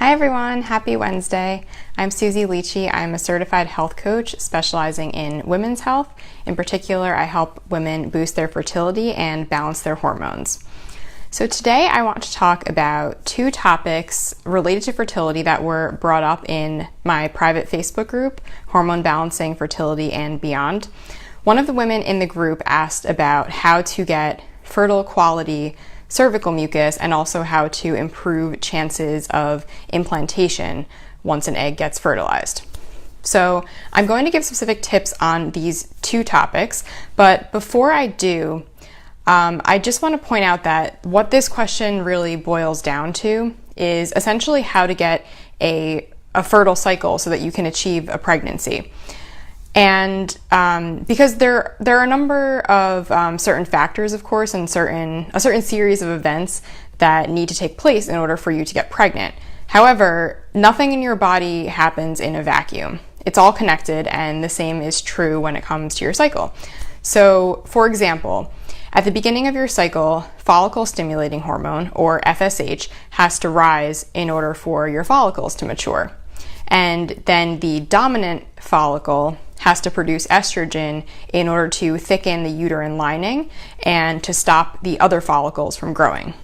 Hi everyone, happy Wednesday. I'm Susie Leachy. I'm a certified health coach specializing in women's health. In particular, I help women boost their fertility and balance their hormones. So today I want to talk about two topics related to fertility that were brought up in my private Facebook group, Hormone Balancing Fertility and Beyond. One of the women in the group asked about how to get fertile quality cervical mucus and also how to improve chances of implantation once an egg gets fertilized. So I'm going to give specific tips on these two topics, but before I do, I just want to point out that what this question really boils down to is essentially how to get a fertile cycle so that you can achieve a pregnancy. And because there are a number of certain factors, of course, and a certain series of events that need to take place in order for you to get pregnant. However, nothing in your body happens in a vacuum. It's all connected, and the same is true when it comes to your cycle. So, for example, at the beginning of your cycle, follicle stimulating hormone, or FSH, has to rise in order for your follicles to mature. And then the dominant follicle has to produce estrogen in order to thicken the uterine lining and to stop the other follicles from growing.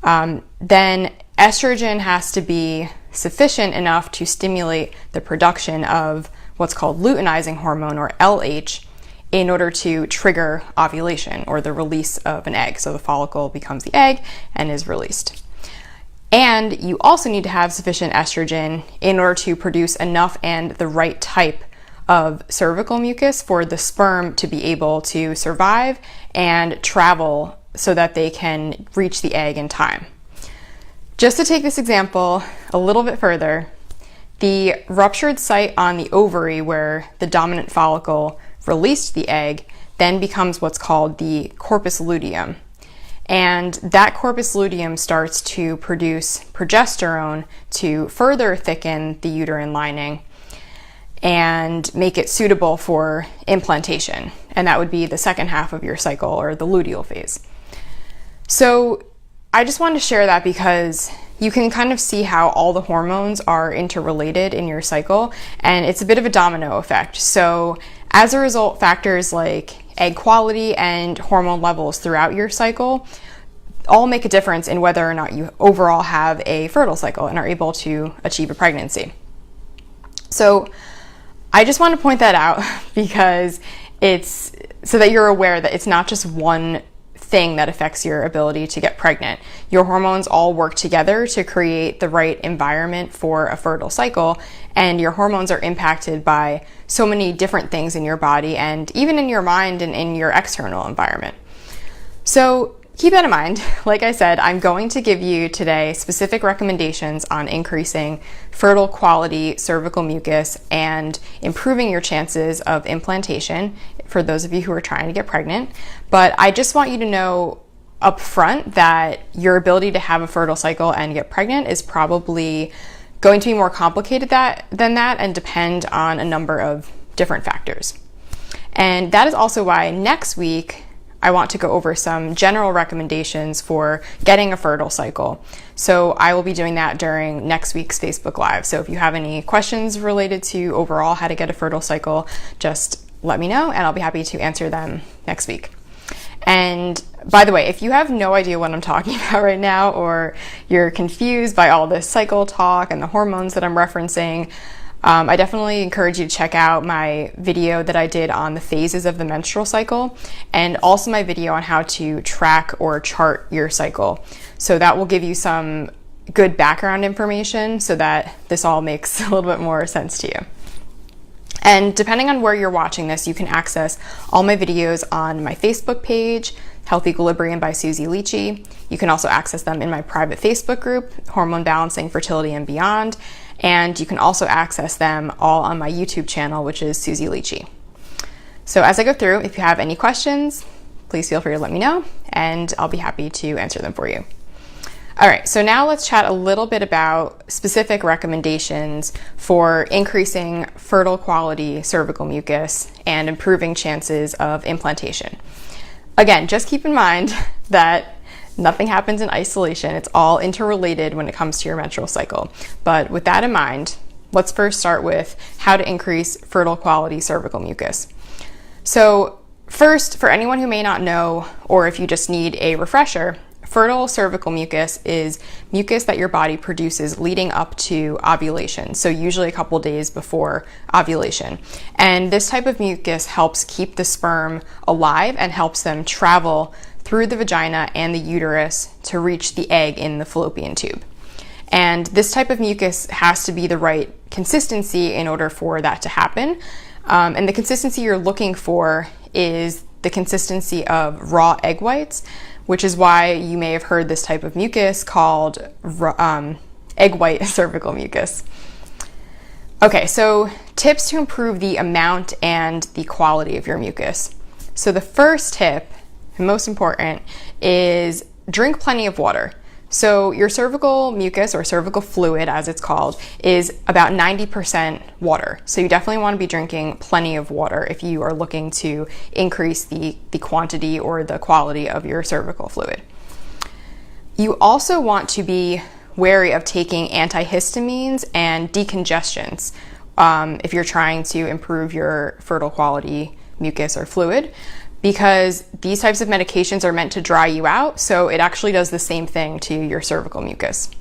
Then estrogen has to be sufficient enough to stimulate the production of what's called luteinizing hormone, or LH, in order to trigger ovulation, or the release of an egg. So the follicle becomes the egg and is released. And you also need to have sufficient estrogen in order to produce enough and the right type of cervical mucus for the sperm to be able to survive and travel so that they can reach the egg in time. Just to take this example a little bit further, the ruptured site on the ovary where the dominant follicle released the egg then becomes what's called the corpus luteum. And that corpus luteum starts to produce progesterone to further thicken the uterine lining and make it suitable for implantation. And that would be the second half of your cycle, or the luteal phase. So I just wanted to share that because you can kind of see how all the hormones are interrelated in your cycle, and it's a bit of a domino effect. So as a result, factors like egg quality and hormone levels throughout your cycle all make a difference in whether or not you overall have a fertile cycle and are able to achieve a pregnancy. So I just want to point that out because it's so that you're aware that it's not just one thing that affects your ability to get pregnant. Your hormones all work together to create the right environment for a fertile cycle, and your hormones are impacted by so many different things in your body and even in your mind and in your external environment. So keep that in mind. Like I said, I'm going to give you today specific recommendations on increasing fertile quality cervical mucus and improving your chances of implantation for those of you who are trying to get pregnant. But I just want you to know up front that your ability to have a fertile cycle and get pregnant is probably going to be more complicated than that and depend on a number of different factors. And that is also why next week I want to go over some general recommendations for getting a fertile cycle. So I will be doing that during next week's Facebook Live. So if you have any questions related to overall how to get a fertile cycle, just let me know and I'll be happy to answer them next week. And by the way, if you have no idea what I'm talking about right now, or you're confused by all this cycle talk and the hormones that I'm referencing, I definitely encourage you to check out my video that I did on the phases of the menstrual cycle, and also my video on how to track or chart your cycle. So that will give you some good background information so that this all makes a little bit more sense to you. And depending on where you're watching this, you can access all my videos on my Facebook page, Health Equilibrium by Susie Leachy. You can also access them in my private Facebook group, Hormone Balancing Fertility and Beyond. And you can also access them all on my YouTube channel, which is Susie Leachy. So as I go through, if you have any questions, please feel free to let me know, and I'll be happy to answer them for you. All right, so now let's chat a little bit about specific recommendations for increasing fertile quality cervical mucus and improving chances of implantation. Again, just keep in mind that Nothing happens in isolation. It's all interrelated when it comes to your menstrual cycle. But with that in mind, let's first start with how to increase fertile quality cervical mucus. So first, for anyone who may not know, or if you just need a refresher, fertile cervical mucus is mucus that your body produces leading up to ovulation, so usually a couple days before ovulation. And this type of mucus helps keep the sperm alive and helps them travel through the vagina and the uterus to reach the egg in the fallopian tube. And this type of mucus has to be the right consistency in order for that to happen. And the consistency you're looking for is the consistency of raw egg whites, which is why you may have heard this type of mucus called egg white cervical mucus. Okay, so tips to improve the amount and the quality of your mucus. So the first tip, and most important, is drink plenty of water. So your cervical mucus, or cervical fluid as it's called, is about 90% water. So you definitely want to be drinking plenty of water if you are looking to increase the quantity or the quality of your cervical fluid. You also want to be wary of taking antihistamines and decongestants if you're trying to improve your fertile quality mucus or fluid, because these types of medications are meant to dry you out, so it actually does the same thing to your cervical mucus.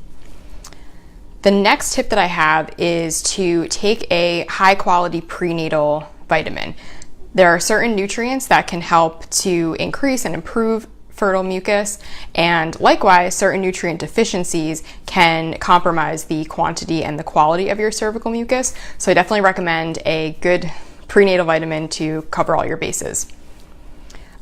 The next tip that I have is to take a high quality prenatal vitamin. There are certain nutrients that can help to increase and improve fertile mucus, and likewise, certain nutrient deficiencies can compromise the quantity and the quality of your cervical mucus. So I definitely recommend a good prenatal vitamin to cover all your bases.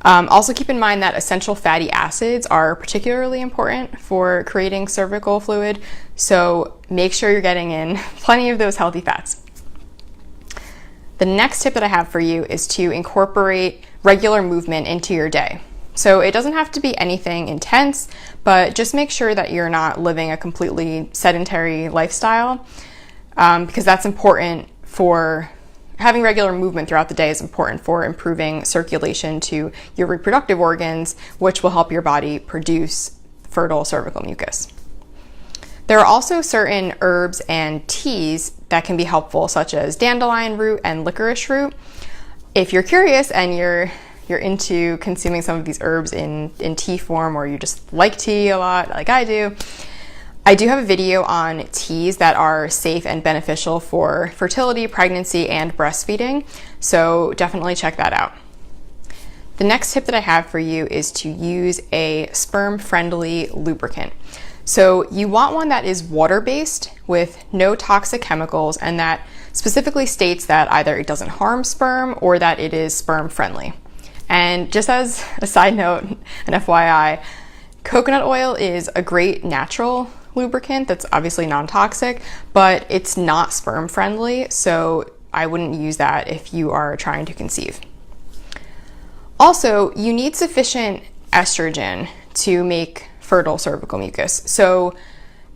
Also keep in mind that essential fatty acids are particularly important for creating cervical fluid, so make sure you're getting in plenty of those healthy fats. The next tip that I have for you is to incorporate regular movement into your day. So it doesn't have to be anything intense, but just make sure that you're not living a completely sedentary lifestyle, because that's important for having regular movement throughout the day is important for improving circulation to your reproductive organs, which will help your body produce fertile cervical mucus. There are also certain herbs and teas that can be helpful, such as dandelion root and licorice root. If you're curious and you're into consuming some of these herbs in tea form, or you just like tea a lot like I do have a video on teas that are safe and beneficial for fertility, pregnancy, and breastfeeding, so definitely check that out. The next tip that I have for you is to use a sperm-friendly lubricant. So you want one that is water-based with no toxic chemicals, and that specifically states that either it doesn't harm sperm or that it is sperm-friendly. And just as a side note, an FYI, coconut oil is a great natural lubricant that's obviously non-toxic, but it's not sperm friendly, so I wouldn't use that if you are trying to conceive. Also, you need sufficient estrogen to make fertile cervical mucus. So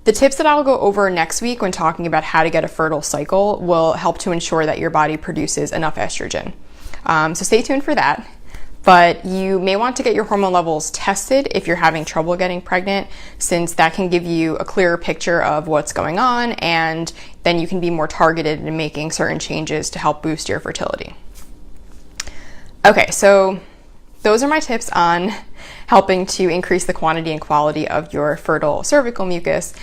the tips that I'll go over next week when talking about how to get a fertile cycle will help to ensure that your body produces enough estrogen. So stay tuned for that. But you may want to get your hormone levels tested if you're having trouble getting pregnant, since that can give you a clearer picture of what's going on, and then you can be more targeted in making certain changes to help boost your fertility. Okay, so those are my tips on helping to increase the quantity and quality of your fertile cervical mucus.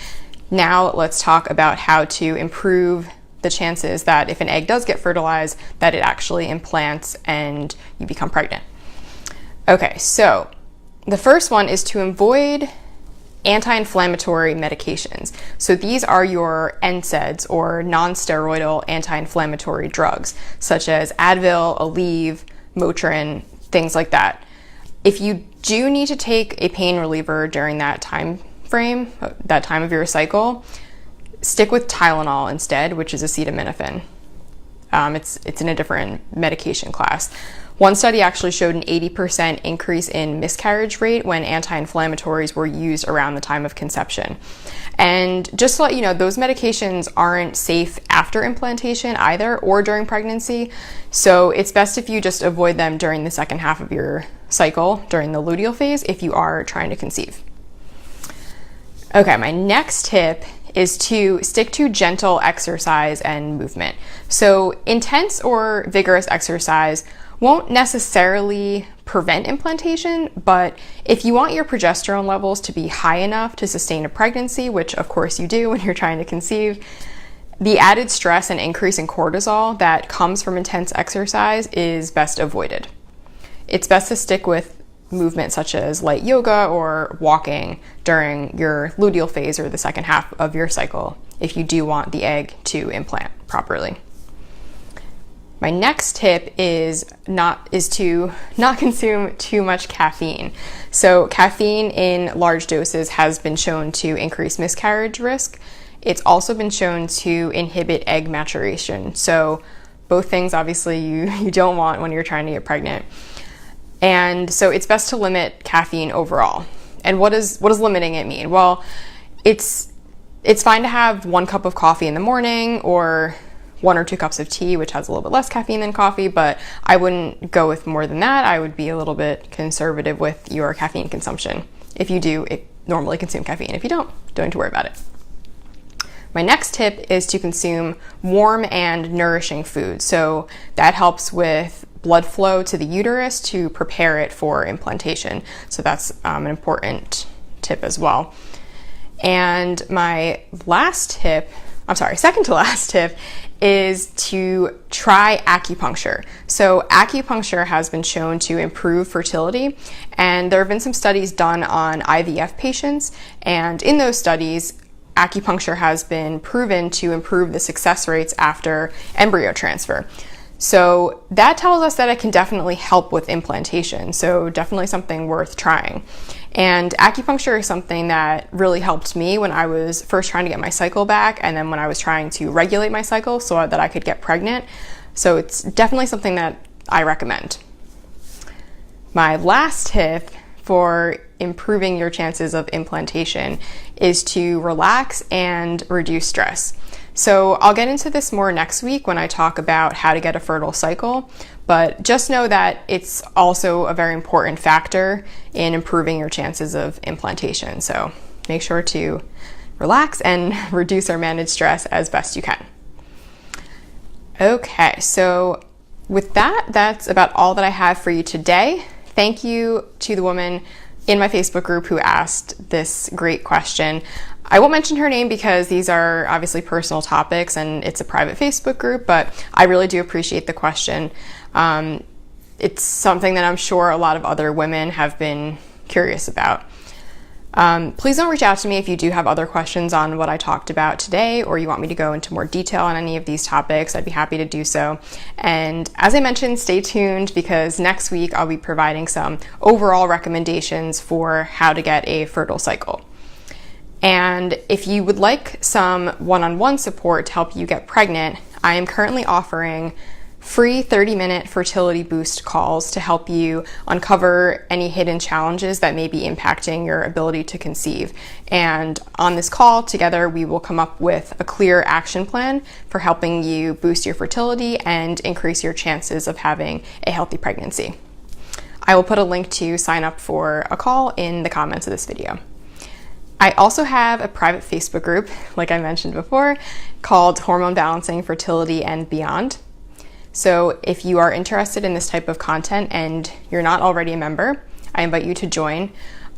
Now let's talk about how to improve the chances that if an egg does get fertilized, that it actually implants and you become pregnant. Okay, so the first one is to avoid anti-inflammatory medications. So these are your NSAIDs, or non-steroidal anti-inflammatory drugs, such as Advil, Aleve, Motrin, things like that. If you do need to take a pain reliever during that time frame, that time of your cycle, stick with Tylenol instead, which is acetaminophen. It's in a different medication class. One study actually showed an 80% increase in miscarriage rate when anti-inflammatories were used around the time of conception. And just to let you know, those medications aren't safe after implantation either, or during pregnancy. So it's best if you just avoid them during the second half of your cycle, during the luteal phase, if you are trying to conceive. Okay, my next tip is to stick to gentle exercise and movement. So intense or vigorous exercise won't necessarily prevent implantation, but if you want your progesterone levels to be high enough to sustain a pregnancy, which of course you do when you're trying to conceive, the added stress and increase in cortisol that comes from intense exercise is best avoided. It's best to stick with movement such as light yoga or walking during your luteal phase or the second half of your cycle if you do want the egg to implant properly. My next tip is to not consume too much caffeine. So caffeine in large doses has been shown to increase miscarriage risk. It's also been shown to inhibit egg maturation. So both things obviously you don't want when you're trying to get pregnant. And so it's best to limit caffeine overall. And what does limiting it mean? Well, it's fine to have 1 cup of coffee in the morning or 1 or 2 cups of tea, which has a little bit less caffeine than coffee, but I wouldn't go with more than that. I would be a little bit conservative with your caffeine consumption. If you do normally consume caffeine. If you don't need to worry about it. My next tip is to consume warm and nourishing food. So that helps with blood flow to the uterus to prepare it for implantation. So that's an important tip as well. And my second to last tip is to try acupuncture. So acupuncture has been shown to improve fertility, and there have been some studies done on IVF patients, and in those studies, acupuncture has been proven to improve the success rates after embryo transfer. So that tells us that it can definitely help with implantation. So definitely something worth trying. And acupuncture is something that really helped me when I was first trying to get my cycle back, and then when I was trying to regulate my cycle so that I could get pregnant. So it's definitely something that I recommend. My last tip for improving your chances of implantation is to relax and reduce stress. So I'll get into this more next week when I talk about how to get a fertile cycle, but just know that it's also a very important factor in improving your chances of implantation. So make sure to relax and reduce or manage stress as best you can. Okay, so with that, that's about all that I have for you today. Thank you to the woman in my Facebook group who asked this great question. I won't mention her name because these are obviously personal topics and it's a private Facebook group, but I really do appreciate the question. It's something that I'm sure a lot of other women have been curious about. Please don't reach out to me if you do have other questions on what I talked about today, or you want me to go into more detail on any of these topics. I'd be happy to do so. And as I mentioned, stay tuned because next week I'll be providing some overall recommendations for how to get a fertile cycle. And if you would like some one-on-one support to help you get pregnant, I am currently offering free 30-minute fertility boost calls to help you uncover any hidden challenges that may be impacting your ability to conceive. And on this call together, we will come up with a clear action plan for helping you boost your fertility and increase your chances of having a healthy pregnancy. I will put a link to sign up for a call in the comments of this video. I also have a private Facebook group, like I mentioned before, called Hormone Balancing, Fertility, and Beyond. So if you are interested in this type of content and you're not already a member, I invite you to join.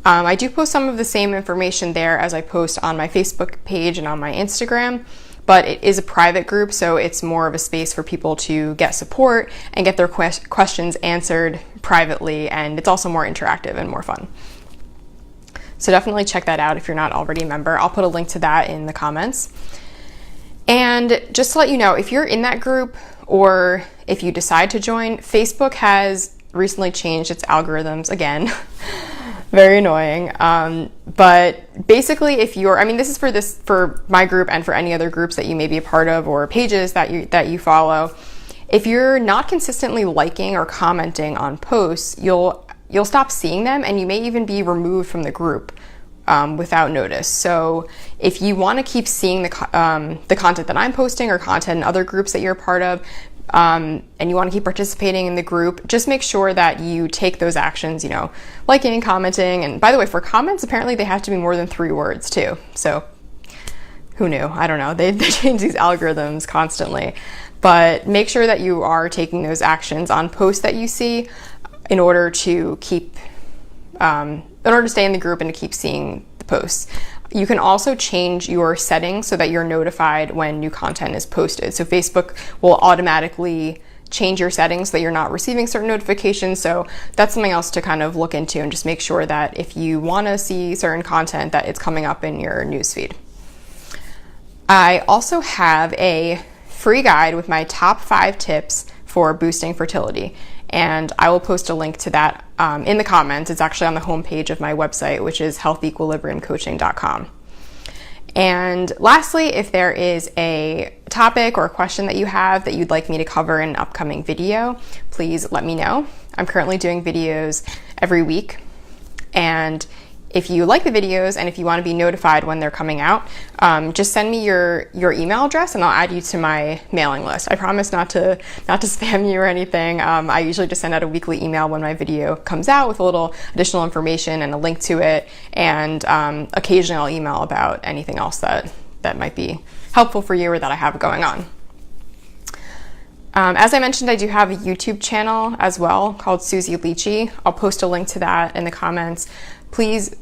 I do post some of the same information there as I post on my Facebook page and on my Instagram, but it is a private group, so it's more of a space for people to get support and get their questions answered privately, and it's also more interactive and more fun. So definitely check that out if you're not already a member. I'll put a link to that in the comments. And just to let you know, if you're in that group or if you decide to join, Facebook has recently changed its algorithms again. Very annoying. But basically, if you're, this is for my group and for any other groups that you may be a part of or pages that you follow. If you're not consistently liking or commenting on posts, you'll stop seeing them, and you may even be removed from the group without notice. So if you want to keep seeing the content that I'm posting or content in other groups that you're a part of, and you want to keep participating in the group, just make sure that you take those actions, liking and commenting. And by the way, for comments, apparently they have to be more than 3 words too. So who knew? I don't know. They change these algorithms constantly. But make sure that you are taking those actions on posts that you see in order to stay in the group and to keep seeing the posts. You can also change your settings so that you're notified when new content is posted. So Facebook will automatically change your settings so that you're not receiving certain notifications. So that's something else to kind of look into, and just make sure that if you want to see certain content, that it's coming up in your newsfeed. I also have a free guide with my top 5 tips for boosting fertility, and I will post a link to that in the comments. It's actually on the homepage of my website, which is healthequilibriumcoaching.com. And lastly, if there is a topic or a question that you have that you'd like me to cover in an upcoming video, please let me know. I'm currently doing videos every week, and if you like the videos and if you want to be notified when they're coming out, just send me your email address and I'll add you to my mailing list. I promise not to spam you or anything. I usually just send out a weekly email when my video comes out with a little additional information and a link to it, and occasionally I'll email about anything else that might be helpful for you or that I have going on. As I mentioned, I do have a YouTube channel as well called Susie Leachy. I'll post a link to that in the comments. Please,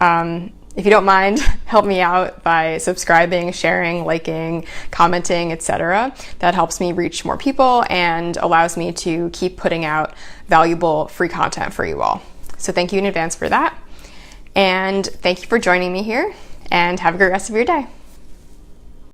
if you don't mind, help me out by subscribing, sharing, liking, commenting, etc. That helps me reach more people and allows me to keep putting out valuable free content for you all. So thank you in advance for that. And thank you for joining me here, and have a great rest of your day.